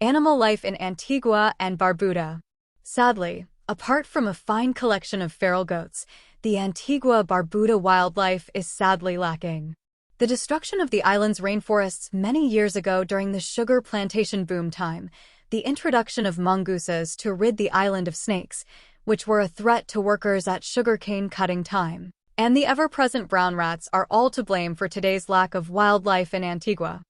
Animal life in Antigua and Barbuda. Sadly, apart from a fine collection of feral goats, the Antigua-Barbuda wildlife is sadly lacking. The destruction of the island's rainforests many years ago during the sugar plantation boom time, the introduction of mongooses to rid the island of snakes, which were a threat to workers at sugarcane cutting time, and the ever-present brown rats are all to blame for today's lack of wildlife in Antigua.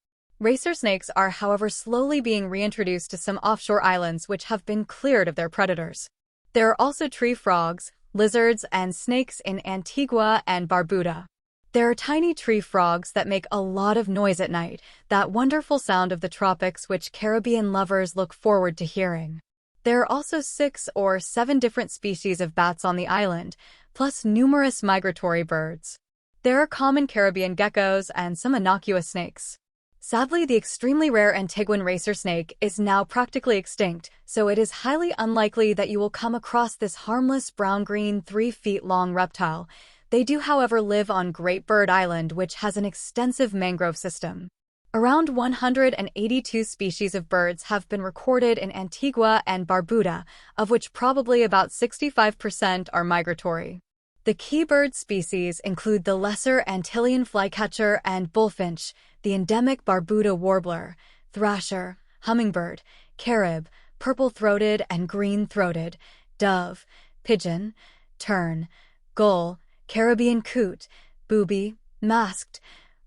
Racer snakes are, however, slowly being reintroduced to some offshore islands which have been cleared of their predators. There are also tree frogs, lizards, and snakes in Antigua and Barbuda. There are tiny tree frogs that make a lot of noise at night, that wonderful sound of the tropics which Caribbean lovers look forward to hearing. There are also 6 or 7 different species of bats on the island, plus numerous migratory birds. There are common Caribbean geckos and some innocuous snakes. Sadly, the extremely rare Antiguan racer snake is now practically extinct, so it is highly unlikely that you will come across this harmless brown-green 3-feet-long reptile. They do, however, live on Great Bird Island, which has an extensive mangrove system. Around 182 species of birds have been recorded in Antigua and Barbuda, of which probably about 65% are migratory. The key bird species include the lesser Antillean flycatcher and bullfinch, the endemic Barbuda warbler, thrasher, hummingbird, carib, purple-throated and green-throated, dove, pigeon, tern, gull, Caribbean coot, booby, masked,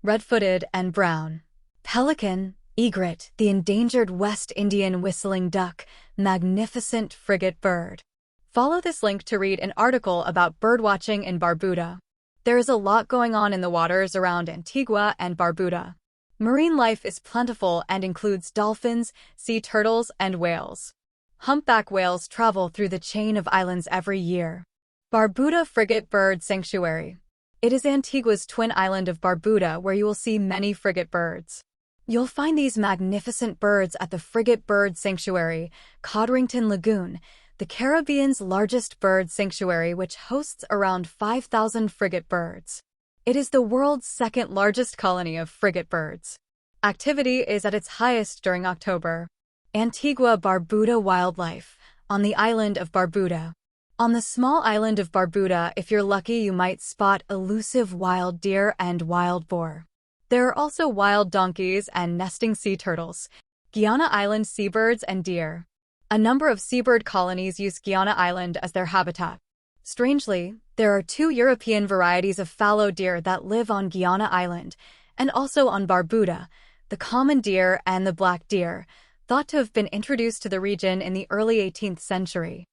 red-footed and brown, pelican, egret, the endangered West Indian whistling duck, magnificent frigate bird. Follow this link to read an article about birdwatching in Barbuda. There is a lot going on in the waters around Antigua and Barbuda. Marine life is plentiful and includes dolphins, sea turtles, and whales. Humpback whales travel through the chain of islands every year. Barbuda Frigate Bird Sanctuary. It is Antigua's twin island of Barbuda where you will see many frigate birds. You'll find these magnificent birds at the Frigate Bird Sanctuary, Codrington Lagoon, the Caribbean's largest bird sanctuary, which hosts around 5,000 frigate birds. It is the world's second largest colony of frigate birds. Activity is at its highest during October. Antigua-Barbuda wildlife. On the island of Barbuda. On the small island of Barbuda, if you're lucky, you might spot elusive wild deer and wild boar. There are also wild donkeys and nesting sea turtles, Guiana Island seabirds and deer. A number of seabird colonies use Guiana Island as their habitat. Strangely, there are 2 European varieties of fallow deer that live on Guiana Island, and also on Barbuda, the common deer and the black deer, thought to have been introduced to the region in the early 18th century.